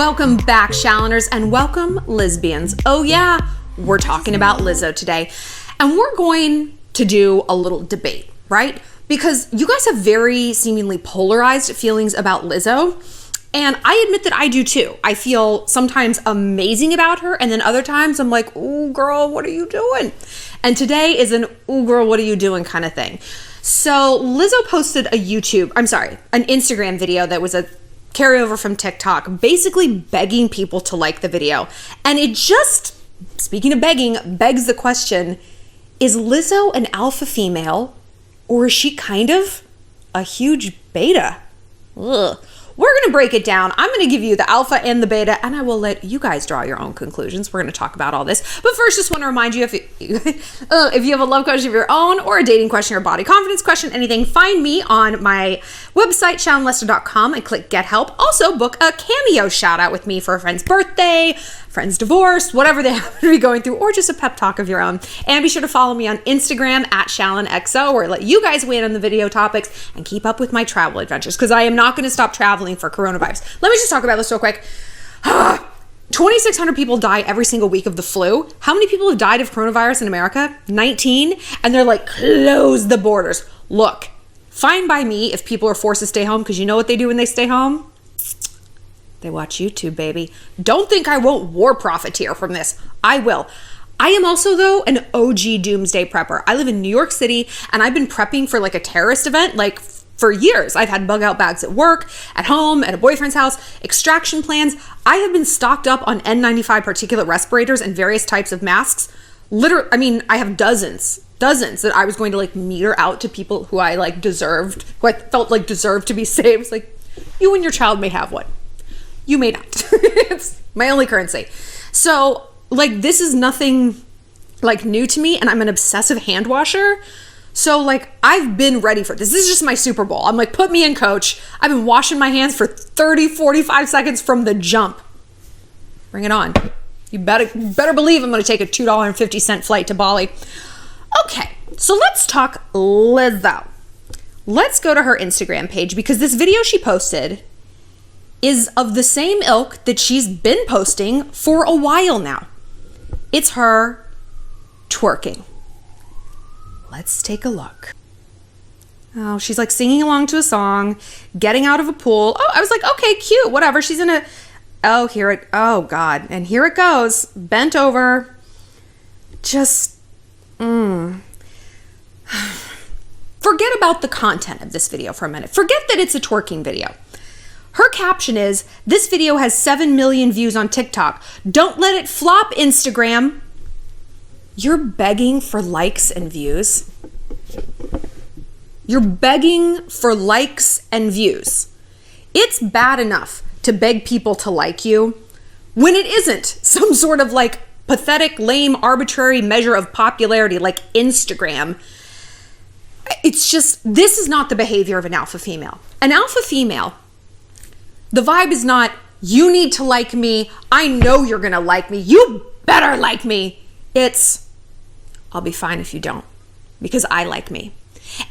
Welcome back, Shalloners, and welcome, lesbians. Oh yeah, we're talking about Lizzo today. And we're going to do a little debate, right? Because you guys have very seemingly polarized feelings about Lizzo. And I admit that I do too. I feel sometimes amazing about her, and then other times I'm like, ooh, girl, what are you doing? And today is an, ooh, girl, what are you doing kind of thing. So Lizzo posted an Instagram video that was a carryover from TikTok, basically begging people to like the video. And it just, speaking of begging, begs the question, is Lizzo an alpha female, or is she kind of a huge beta? Ugh. We're going to break it down. I'm going to give you the alpha and the beta, and I will let you guys draw your own conclusions. We're going to talk about all this. But first, just want to remind you, if you have a love question of your own, or a dating question, or a body confidence question, anything, find me on my website, shallonlester.com, and click Get Help. Also, book a cameo shout out with me for a friend's birthday, friend's divorce, whatever they happen to be going through, or just a pep talk of your own. And be sure to follow me on Instagram at ShallonXO, where I let you guys weigh in on the video topics and keep up with my travel adventures, because I am not going to stop traveling for coronavirus. Let me just talk about this real quick. 2,600 people die every single week of the flu. How many people have died of coronavirus in America? 19. And they're like, close the borders. Look, fine by me if people are forced to stay home, because you know what they do when they stay home? They watch YouTube, baby. Don't think I won't war profiteer from this. I will. I am also, though, an OG doomsday prepper. I live in New York City, and I've been prepping for like a terrorist event for years. I've had bug out bags at work, at home, at a boyfriend's house, extraction plans. I have been stocked up on N95 particulate respirators and various types of masks. Literally, I mean, I have dozens that I was going to like meter out to people who I like deserved, who I felt like deserved to be saved. It's like, you and your child may have one. You may not. It's my only currency. So like, this is nothing like new to me, and I'm an obsessive hand washer. So like, I've been ready for this. This is just my Super Bowl. I'm like, put me in, coach. I've been washing my hands for 30, 45 seconds from the jump. Bring it on. You better believe I'm going to take a $2.50 flight to Bali. Okay, so let's talk Lizzo. Let's go to her Instagram page, because this video she posted is of the same ilk that she's been posting for a while now. It's her twerking. Let's take a look. Oh, she's like singing along to a song, getting out of a pool. Oh, I was like, okay, cute, whatever. She's in a, oh God. And here it goes, bent over. Just, forget about the content of this video for a minute. Forget that it's a twerking video. Her caption is, this video has 7 million views on TikTok. Don't let it flop, Instagram. You're begging for likes and views. You're begging for likes and views. It's bad enough to beg people to like you when it isn't some sort of like pathetic, lame, arbitrary measure of popularity like Instagram. It's just, this is not the behavior of an alpha female. An alpha female, the vibe is not, you need to like me. I know you're gonna like me. You better like me. It's, I'll be fine if you don't, because I like me.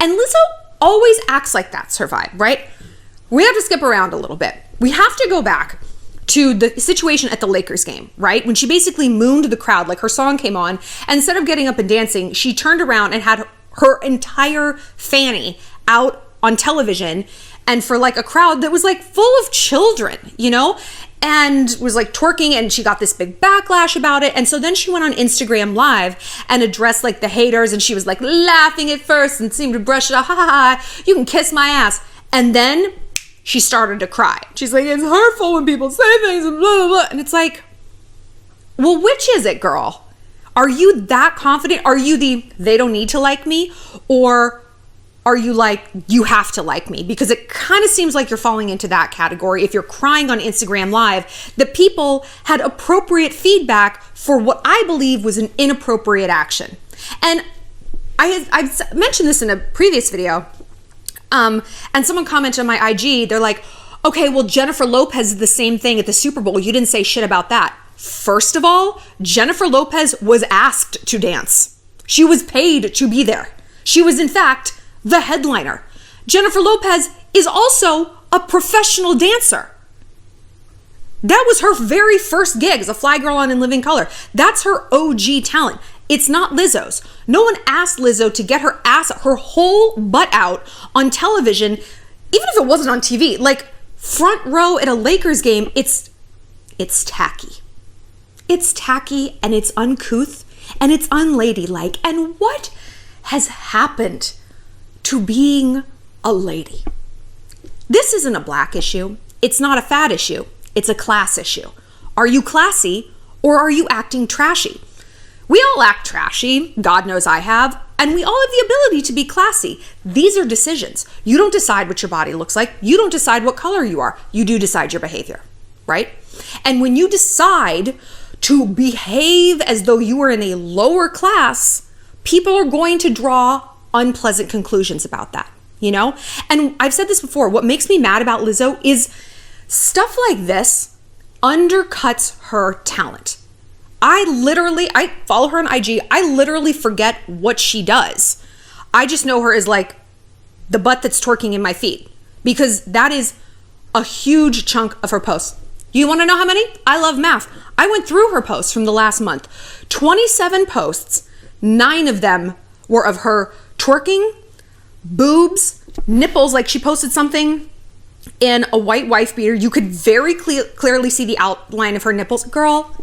And Lizzo always acts like that's her vibe, right? We have to skip around a little bit. We have to go back to the situation at the Lakers game, right? When she basically mooned the crowd, like her song came on, and instead of getting up and dancing, she turned around and had her entire fanny out on television, and for like a crowd that was like full of children, you know, and was like twerking, and she got this big backlash about it. And so then she went on Instagram Live and addressed like the haters, and she was like laughing at first and seemed to brush it off, ha ha ha, you can kiss my ass. And then she started to cry. She's like, it's hurtful when people say things and blah, blah, blah. And it's like, well, which is it, girl? Are you that confident? Are you the, they don't need to like me? Or are you like, you have to like me? Because it kind of seems like you're falling into that category if you're crying on Instagram Live that people had appropriate feedback for what I believe was an inappropriate action. And I've mentioned this in a previous video, and someone commented on my IG, they're like, okay, well, Jennifer Lopez did the same thing at the Super Bowl. You didn't say shit about that. First of all, Jennifer Lopez was asked to dance. She was paid to be there. She was, in fact, the headliner. Jennifer Lopez is also a professional dancer. That was her very first gig as a fly girl on In Living Color. That's her OG talent. It's not Lizzo's. No one asked Lizzo to get her whole butt out on television, even if it wasn't on TV. Like, front row at a Lakers game, it's tacky. It's tacky and it's uncouth and it's unladylike. And what has happened to being a lady? This isn't a black issue. It's not a fat issue. It's a class issue. Are you classy or are you acting trashy? We all act trashy. God knows I have. And we all have the ability to be classy. These are decisions. You don't decide what your body looks like. You don't decide what color you are. You do decide your behavior, right? And when you decide to behave as though you were in a lower class, people are going to draw unpleasant conclusions about that, you know? And I've said this before, what makes me mad about Lizzo is stuff like this undercuts her talent. I follow her on IG. I literally forget what she does. I just know her as like the butt that's twerking in my feed, because that is a huge chunk of her posts. You want to know how many? I love math. I went through her posts from the last month. 27 posts, 9 of them were of her twerking, boobs, nipples. Like, she posted something in a white wife beater. You could very clearly see the outline of her nipples. Girl,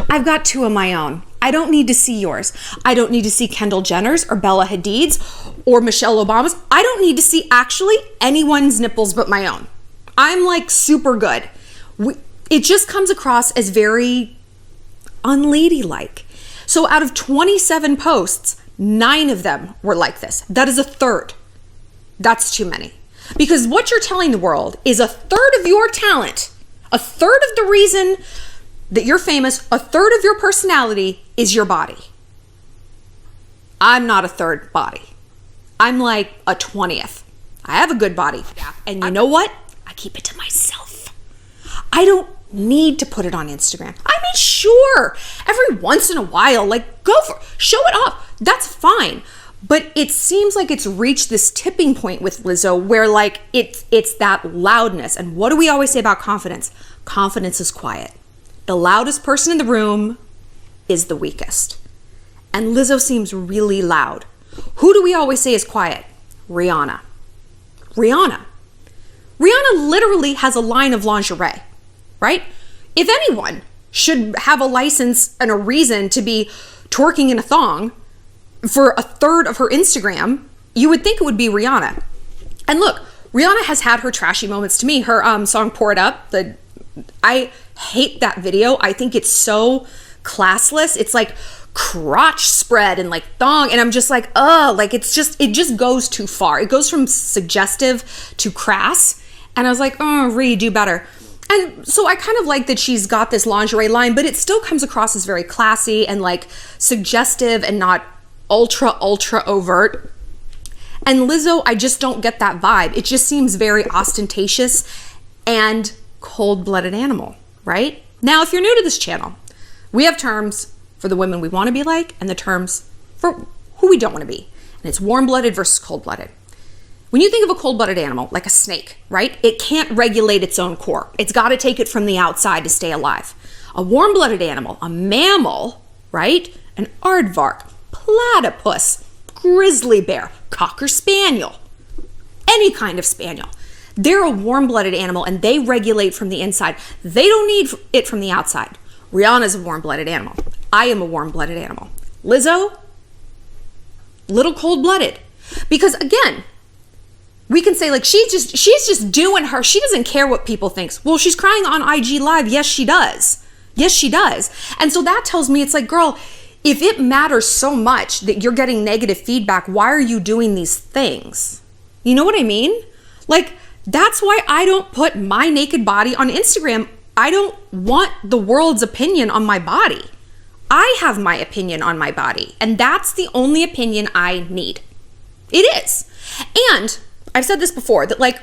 I've got 2 of my own. I don't need to see yours. I don't need to see Kendall Jenner's or Bella Hadid's or Michelle Obama's. I don't need to see actually anyone's nipples but my own. I'm like super good. It just comes across as very unladylike. So out of 27 posts, 9 of them were like this. That is a third. That's too many. Because what you're telling the world is a third of your talent, a third of the reason that you're famous, a third of your personality is your body. I'm not a third body. I'm like a 20th. I have a good body. And you know what? I keep it to myself. I don't need to put it on Instagram. I mean, sure, every once in a while, like, go for it, show it off. That's fine. But it seems like it's reached this tipping point with Lizzo where like it's that loudness. And what do we always say about confidence? Confidence is quiet. The loudest person in the room is the weakest. And Lizzo seems really loud. Who do we always say is quiet? Rihanna. Rihanna literally has a line of lingerie, right? If anyone should have a license and a reason to be twerking in a thong for a third of her Instagram, you would think it would be Rihanna. And look, Rihanna has had her trashy moments. To me, her song Pour It Up, I hate that video. I think it's so classless. It's like crotch spread and like thong, and I'm just like, like it just goes too far. It goes from suggestive to crass. And I was like, Ree, do better. And so I kind of like that she's got this lingerie line, but it still comes across as very classy and like suggestive and not ultra overt. And Lizzo, I just don't get that vibe. It just seems very ostentatious and cold-blooded animal, right? Now, if you're new to this channel, we have terms for the women we want to be like and the terms for who we don't want to be. And it's warm-blooded versus cold-blooded. When you think of a cold-blooded animal, like a snake, right? It can't regulate its own core. It's got to take it from the outside to stay alive. A warm-blooded animal, a mammal, right? An aardvark, platypus, grizzly bear, cocker spaniel, any kind of spaniel. They're a warm-blooded animal and they regulate from the inside. They don't need it from the outside. Rihanna's a warm-blooded animal. I am a warm-blooded animal. Lizzo, little cold-blooded. Because again, we can say like, she's just doing her. She doesn't care what people think. Well, she's crying on IG Live. Yes, she does. Yes, she does. And so that tells me it's like, girl, if it matters so much that you're getting negative feedback, why are you doing these things? You know what I mean? Like, that's why I don't put my naked body on Instagram. I don't want the world's opinion on my body. I have my opinion on my body, and that's the only opinion I need. It is. And I've said this before, that like,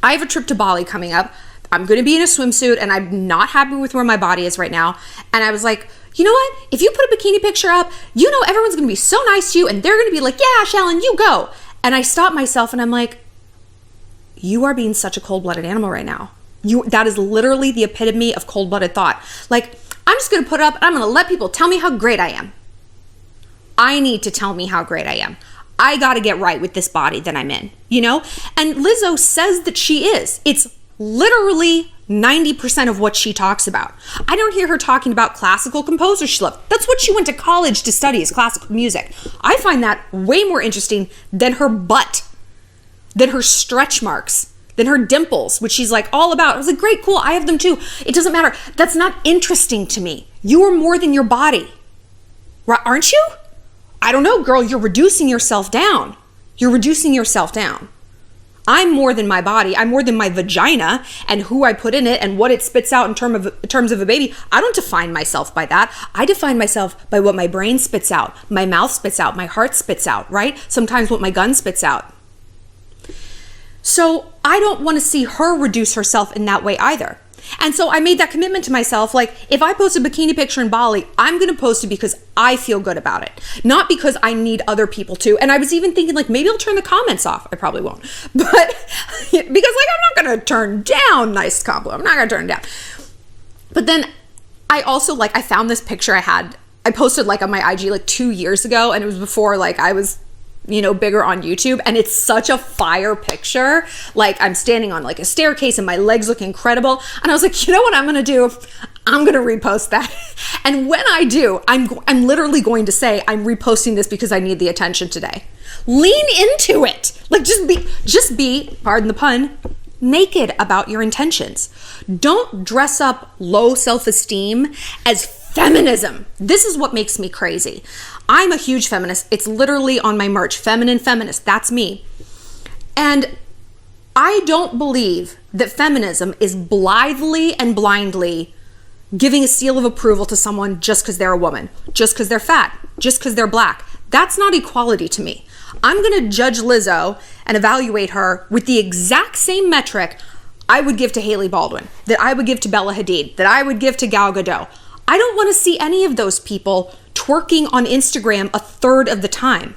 I have a trip to Bali coming up. I'm going to be in a swimsuit and I'm not happy with where my body is right now. And I was like, you know what? If you put a bikini picture up, you know everyone's going to be so nice to you and they're going to be like, yeah, Shallon, you go. And I stopped myself and I'm like, you are being such a cold-blooded animal right now. That is literally the epitome of cold-blooded thought. Like, I'm just gonna put up and I'm gonna let people tell me how great I am. I need to tell me how great I am. I gotta get right with this body that I'm in, you know? And Lizzo says that she is. It's literally 90% of what she talks about. I don't hear her talking about classical composership. That's what she went to college to study, is classical music. I find that way more interesting than her butt, than her stretch marks, than her dimples, which she's like all about. I was like, great, cool, I have them too. It doesn't matter. That's not interesting to me. You are more than your body, right? Aren't you? I don't know, girl, you're reducing yourself down. You're reducing yourself down. I'm more than my body. I'm more than my vagina and who I put in it and what it spits out in terms of a baby. I don't define myself by that. I define myself by what my brain spits out, my mouth spits out, my heart spits out, right? Sometimes what my gun spits out. So I don't want to see her reduce herself in that way either. And so I made that commitment to myself. Like, if I post a bikini picture in Bali, I'm going to post it because I feel good about it, not because I need other people to. And I was even thinking, like, maybe I'll turn the comments off. I probably won't. But because, like, I'm not going to turn down nice compliment. I'm not going to turn it down. But then I also, like, I found this picture I posted, like, on my IG, like, 2 years ago. And it was before, like, I was, you know, bigger on YouTube, and it's such a fire picture. Like, I'm standing on like a staircase and my legs look incredible. And I was like, you know what I'm gonna do? I'm gonna repost that. And when I do, I'm literally going to say, I'm reposting this because I need the attention today. Lean into it. Like, just be, pardon the pun, naked about your intentions. Don't dress up low self-esteem as feminism. This is what makes me crazy. I'm a huge feminist. It's literally on my merch, feminine feminist. That's me. And I don't believe that feminism is blithely and blindly giving a seal of approval to someone just because they're a woman, just because they're fat, just because they're black. That's not equality to me. I'm going to judge Lizzo and evaluate her with the exact same metric I would give to Hailey Baldwin, that I would give to Bella Hadid, that I would give to Gal Gadot. I don't want to see any of those people twerking on Instagram a third of the time.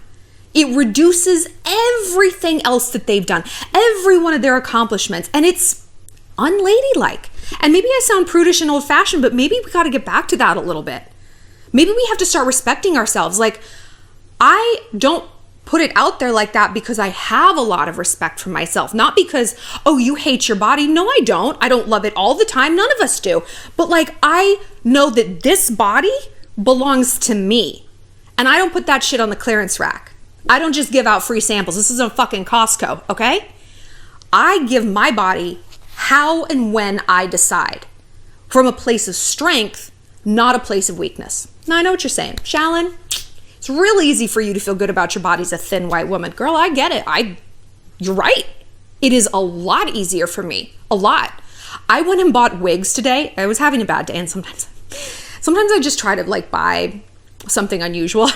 It reduces everything else that they've done, every one of their accomplishments, and it's unladylike. And maybe I sound prudish and old-fashioned, but maybe we got to get back to that a little bit. Maybe we have to start respecting ourselves. Like, I don't put it out there like that because I have a lot of respect for myself, not because, oh, you hate your body. No, I don't. I don't love it all the time. None of us do. But like, I know that this body belongs to me, and I don't put that shit on the clearance rack. I don't just give out free samples. This isn't fucking Costco, okay? I give my body how and when I decide, from a place of strength, not a place of weakness. Now, I know what you're saying. Shallon, it's real easy for you to feel good about your body as a thin white woman. Girl, I get it. You're right. It is a lot easier for me. A lot. I went and bought wigs today. I was having a bad day, and sometimes I just try to like buy something unusual.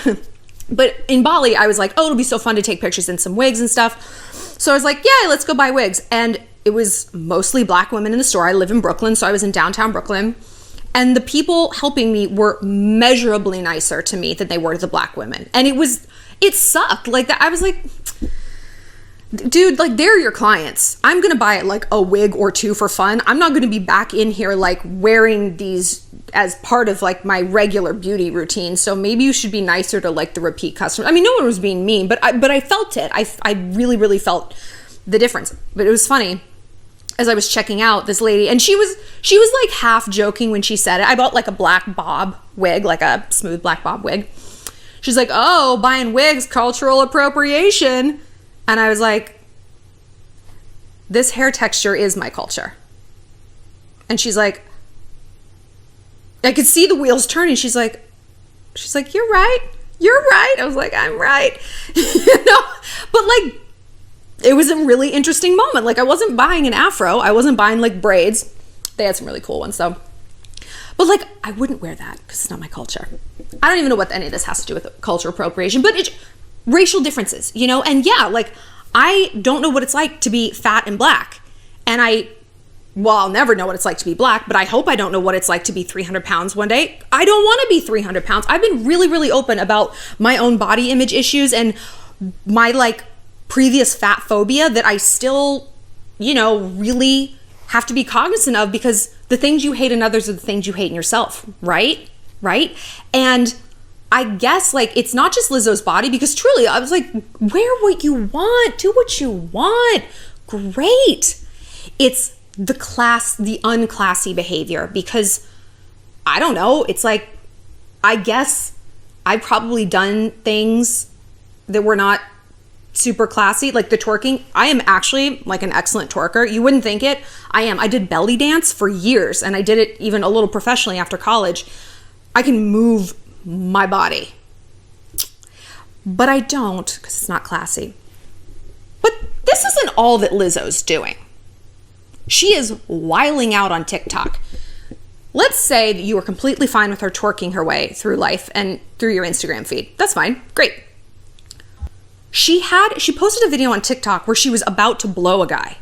But in Bali, I was like, oh, it'll be so fun to take pictures in some wigs and stuff. So I was like, yeah, let's go buy wigs. And it was mostly black women in the store. I live in Brooklyn, so I was in downtown Brooklyn. And the people helping me were measurably nicer to me than they were to the black women. And it sucked. Like that, I was like, dude, like, they're your clients. I'm gonna buy like a wig or two for fun. I'm not gonna be back in here like wearing these as part of like my regular beauty routine. So maybe you should be nicer to like the repeat customers. I mean, no one was being mean, but I felt it. I really, really felt the difference. But it was funny. As I was checking out, this lady, and she was like half joking when she said it. I bought like a black bob wig, like a smooth black bob wig. She's like, oh, buying wigs, cultural appropriation. And I was like, this hair texture is my culture. And she's like, I could see the wheels turning. She's like, you're right. You're right. I was like, I'm right. You know, but like, it was a really interesting moment. Like, I wasn't buying an afro. I wasn't buying like braids. They had some really cool ones though. But like, I wouldn't wear that because it's not my culture. I don't even know what any of this has to do with culture appropriation, but it's racial differences, you know? And yeah, like, I don't know what it's like to be fat and black. And I'll never know what it's like to be black, but I hope I don't know what it's like to be 300 pounds one day. I don't want to be 300 pounds. I've been really, really open about my own body image issues and my like previous fat phobia that I still, you know, really have to be cognizant of, because the things you hate in others are the things you hate in yourself, right? Right? And I guess like it's not just Lizzo's body, because truly I was like, wear what you want, do what you want. Great. It's the unclassy behavior, because I don't know, it's like, I guess I've probably done things that were not super classy, like the twerking. I am actually like an excellent twerker. You wouldn't think it. I am. I did belly dance for years, and I did it even a little professionally after college. I can move my body, but I don't, because it's not classy. But this isn't all that Lizzo's doing. She is wiling out on TikTok. Let's say that you were completely fine with her twerking her way through life and through your Instagram feed. That's fine. Great. She posted a video on TikTok where she was about to blow a guy.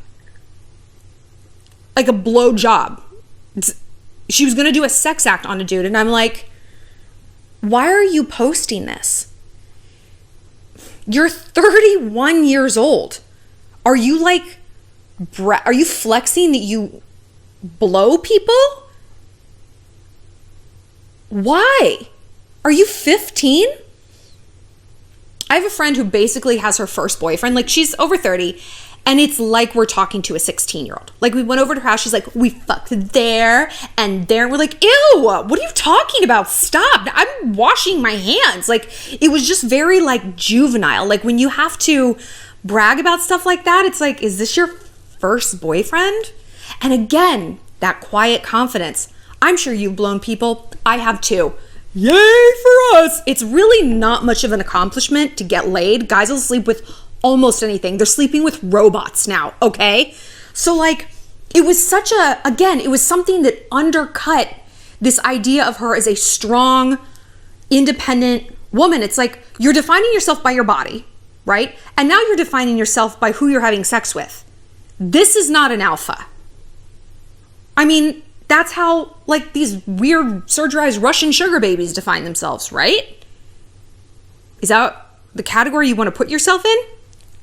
Like a blow job. She was going to do a sex act on a dude. And I'm like, why are you posting this? You're 31 years old. Are you like, are you flexing that you blow people? Why? Are you 15? I have a friend who basically has her first boyfriend. Like, she's over 30, and it's like we're talking to a 16-year-old. Like, we went over to her house. She's like, we fucked there and there. We're like, ew, what are you talking about? Stop. I'm washing my hands. Like, it was just very, like, juvenile. Like, when you have to brag about stuff like that, it's like, is this your first boyfriend? And again, that quiet confidence. I'm sure you've blown people. I have too. Yay for us. It's really not much of an accomplishment to get laid. Guys will sleep with almost anything. They're sleeping with robots now, okay? So like, it was it was something that undercut this idea of her as a strong, independent woman. It's like, you're defining yourself by your body, right? And now you're defining yourself by who you're having sex with. This is not an alpha. I mean, that's how like these weird surgerized Russian sugar babies define themselves, right? Is that the category you want to put yourself in?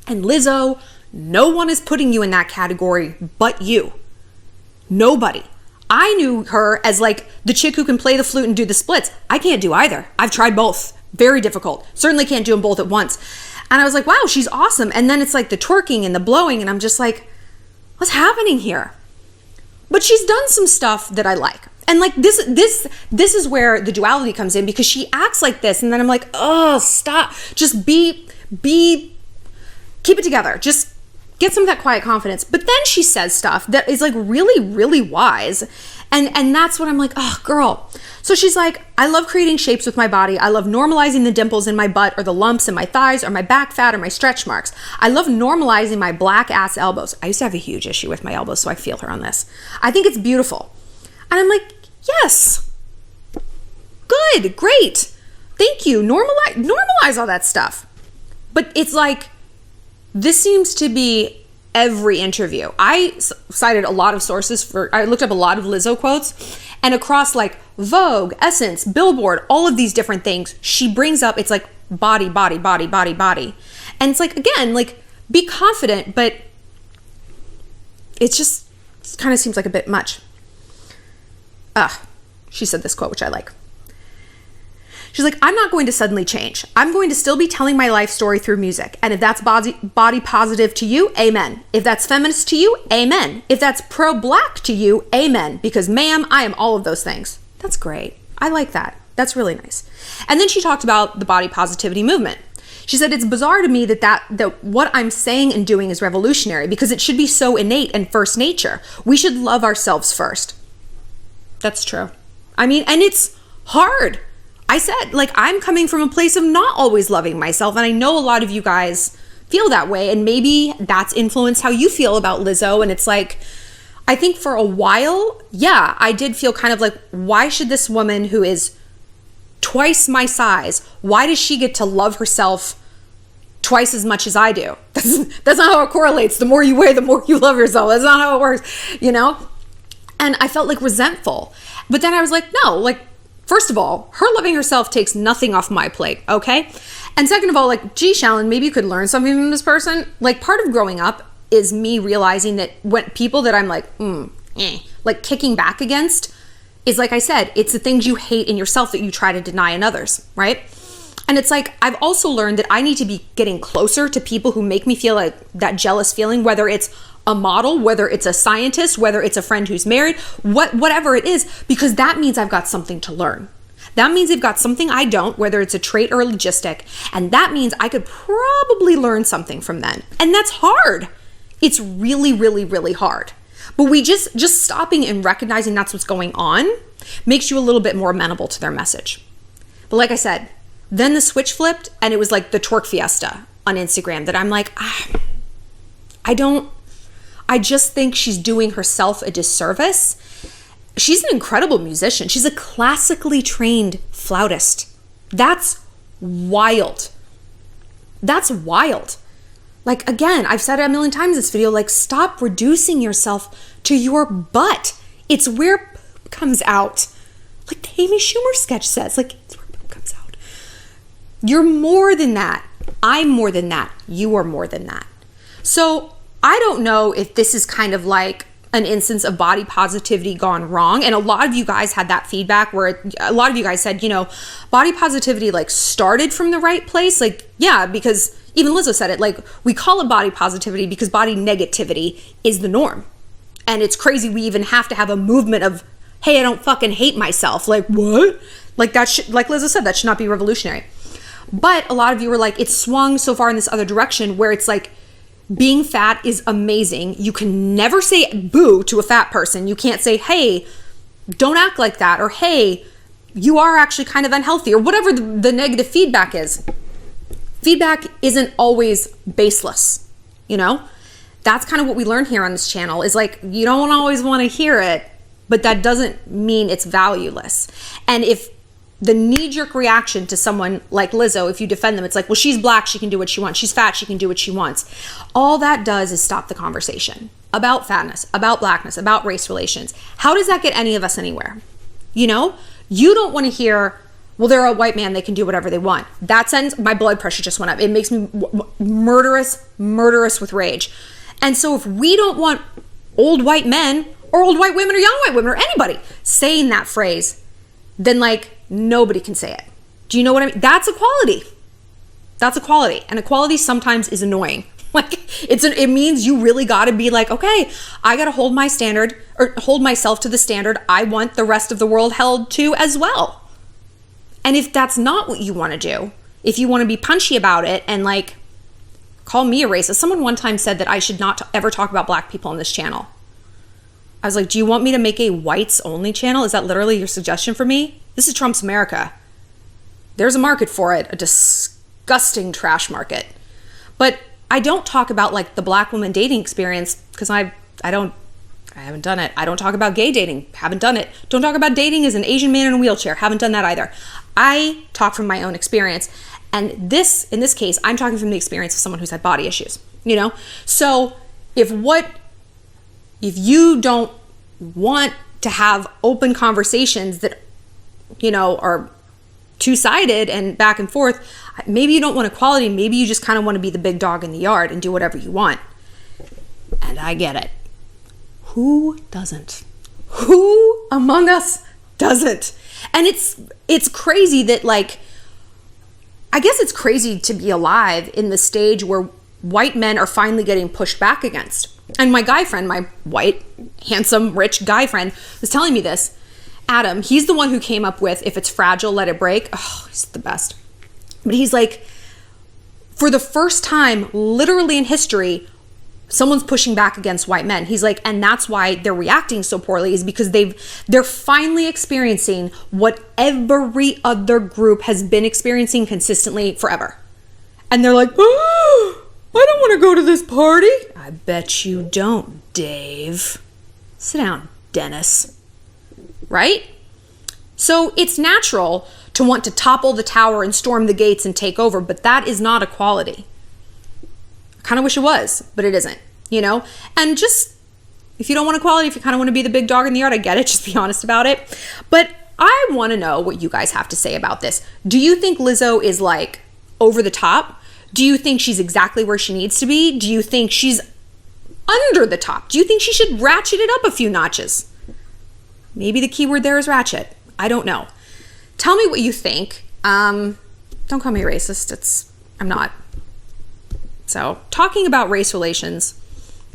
And Lizzo, no one is putting you in that category but you. Nobody. I knew her as like the chick who can play the flute and do the splits. I can't do either. I've tried both. Very difficult. Certainly can't do them both at once. And I was like, wow, she's awesome. And then it's like the twerking and the blowing, and I'm just like, what's happening here? But she's done some stuff that I like. And like this is where the duality comes in, because she acts like this, and then I'm like, oh, stop. Just keep it together. Just get some of that quiet confidence. But then she says stuff that is like really, really wise. And that's what I'm like, oh, girl. So she's like, I love creating shapes with my body. I love normalizing the dimples in my butt, or the lumps in my thighs, or my back fat, or my stretch marks. I love normalizing my black ass elbows. I used to have a huge issue with my elbows, so I feel her on this. I think it's beautiful. And I'm like, yes. Good, great. Thank you. Normalize all that stuff. But it's like, this seems to be every interview. I cited a lot of sources I looked up a lot of Lizzo quotes, and across like Vogue, Essence, Billboard, all of these different things, she brings up, it's like body, body, body, body, body. And it's like, again, like, be confident, but it kind of seems like a bit much. She said this quote, which I like. She's like, I'm not going to suddenly change. I'm going to still be telling my life story through music. And if that's body positive to you, amen. If that's feminist to you, amen. If that's pro-black to you, amen. Because ma'am, I am all of those things. That's great. I like that. That's really nice. And then she talked about the body positivity movement. She said, it's bizarre to me that what I'm saying and doing is revolutionary, because it should be so innate and first nature. We should love ourselves first. That's true. I mean, and it's hard. I said, like, I'm coming from a place of not always loving myself, and I know a lot of you guys feel that way, and maybe that's influenced how you feel about Lizzo. And it's like, I think for a while, yeah, I did feel kind of like, why should this woman who is twice my size, why does she get to love herself twice as much as I do? That's not how it correlates. The more you weigh, the more you love yourself. That's not how it works, you know? And I felt like resentful. But then I was like, no, like, first of all, her loving herself takes nothing off my plate, okay? And second of all, like, gee, Shallon, maybe you could learn something from this person. Like, part of growing up is me realizing that when people that I'm like, like kicking back against is, like I said, it's the things you hate in yourself that you try to deny in others, right? And it's like, I've also learned that I need to be getting closer to people who make me feel like that jealous feeling, whether it's a model, whether it's a scientist, whether it's a friend who's married, whatever it is, because that means I've got something to learn. That means they've got something I don't, whether it's a trait or a logistic. And that means I could probably learn something from them. And that's hard. It's really, really, really hard. But we just stopping and recognizing that's what's going on makes you a little bit more amenable to their message. But like I said, then the switch flipped and it was like the twerk fiesta on Instagram that I'm like, I just think she's doing herself a disservice. She's an incredible musician. She's a classically trained flautist. That's wild. That's wild. Like, again, I've said it a million times in this video, like, stop reducing yourself to your butt. It's where poop comes out. Like the Amy Schumer sketch says, like, it's where poop comes out. You're more than that. I'm more than that. You are more than that. So I don't know if this is kind of like an instance of body positivity gone wrong. And a lot of you guys had that feedback where a lot of you guys said, you know, body positivity like started from the right place. Like, yeah, because even Lizzo said it, like, we call it body positivity because body negativity is the norm. And it's crazy we even have to have a movement of, hey, I don't fucking hate myself. Like, what? Like, that should, like Lizzo said, that should not be revolutionary. But a lot of you were like, it's swung so far in this other direction where it's like, being fat is amazing. You can never say boo to a fat person. You can't say, hey, don't act like that. Or, hey, you are actually kind of unhealthy, or whatever the negative feedback is. Feedback isn't always baseless, you know? That's kind of what we learn here on this channel is like, you don't always want to hear it, but that doesn't mean it's valueless. And if the knee-jerk reaction to someone like Lizzo, if you defend them, it's like, well, she's black, she can do what she wants. She's fat, she can do what she wants. All that does is stop the conversation about fatness, about blackness, about race relations. How does that get any of us anywhere? You know, you don't want to hear, well, they're a white man, they can do whatever they want. That sentence, my blood pressure just went up. It makes me murderous with rage. And so if we don't want old white men or old white women or young white women or anybody saying that phrase, then like, nobody can say it. Do you know what I mean? That's equality. That's equality. And equality sometimes is annoying. Like it means you really got to be like, okay, I got to hold my standard or hold myself to the standard I want the rest of the world held to as well. And if that's not what you want to do, if you want to be punchy about it and like call me a racist. Someone one time said that I should not ever talk about black people on this channel. I was like, do you want me to make a whites only channel? Is that literally your suggestion for me? This is Trump's America. There's a market for it, a disgusting trash market. But I don't talk about like the black woman dating experience because I haven't done it. I don't talk about gay dating, haven't done it. Don't talk about dating as an Asian man in a wheelchair, haven't done that either. I talk from my own experience. And in this case, I'm talking from the experience of someone who's had body issues, you know? So if you don't want to have open conversations that, you know, are two-sided and back and forth, maybe you don't want equality, maybe you just kind of want to be the big dog in the yard and do whatever you want. And I get it. Who doesn't? Who among us doesn't? And it's crazy that like, I guess it's crazy to be alive in the stage where white men are finally getting pushed back against. And my guy friend, my white, handsome, rich guy friend was telling me this. Adam, he's the one who came up with, if it's fragile, let it break. Oh, he's the best. But he's like, for the first time, literally in history, someone's pushing back against white men. He's like, and that's why they're reacting so poorly is because they're finally experiencing what every other group has been experiencing consistently forever. And they're like, oh, I don't want to go to this party. I bet you don't, Dave. Sit down, Dennis. Right? So it's natural to want to topple the tower and storm the gates and take over, but that is not equality. I kind of wish it was, but it isn't, you know? And just, if you don't want equality, if you kind of want to be the big dog in the yard, I get it, just be honest about it. But I want to know what you guys have to say about this. Do you think Lizzo is like over the top? Do you think she's exactly where she needs to be? Do you think she's under the top? Do you think she should ratchet it up a few notches? Maybe the key word there is ratchet. I don't know. Tell me what you think. Don't call me racist. I'm not. So talking about race relations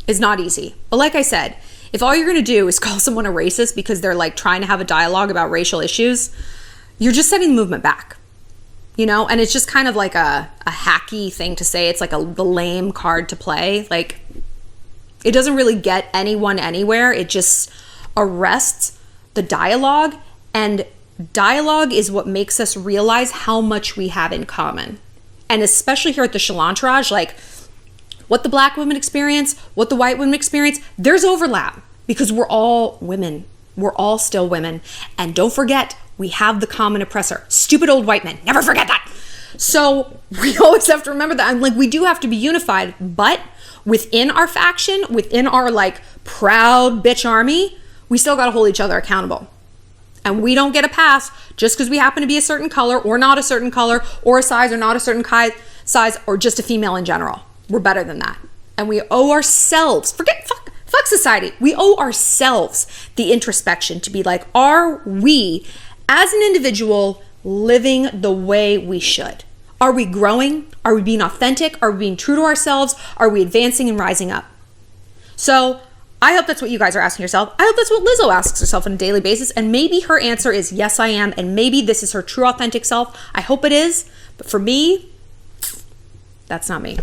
is not easy. But like I said, if all you're going to do is call someone a racist because they're like trying to have a dialogue about racial issues, you're just setting the movement back, you know? And it's just kind of like a hacky thing to say. It's like the lame card to play. Like, it doesn't really get anyone anywhere. It just arrests the dialogue, and dialogue is what makes us realize how much we have in common. And especially here at the Shallontrage, like what the black women experience, what the white women experience, there's overlap because we're all women. We're all still women. And don't forget, we have the common oppressor, stupid old white men. Never forget that. So we always have to remember that. I'm like, we do have to be unified, but within our faction, within our like proud bitch army, we still got to hold each other accountable. And we don't get a pass just because we happen to be a certain color or not a certain color or a size or not a certain size or just a female in general. We're better than that. And we owe ourselves, fuck society. We owe ourselves the introspection to be like, are we as an individual living the way we should? Are we growing? Are we being authentic? Are we being true to ourselves? Are we advancing and rising up? So I hope that's what you guys are asking yourself. I hope that's what Lizzo asks herself on a daily basis. And maybe her answer is, yes, I am. And maybe this is her true, authentic self. I hope it is. But for me, that's not me.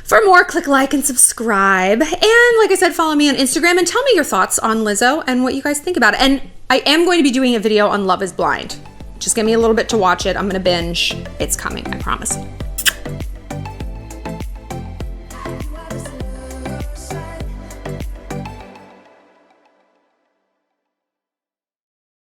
For more, click like and subscribe. And like I said, follow me on Instagram and tell me your thoughts on Lizzo and what you guys think about it. And I am going to be doing a video on Love is Blind. Just give me a little bit to watch it. I'm going to binge. It's coming, I promise.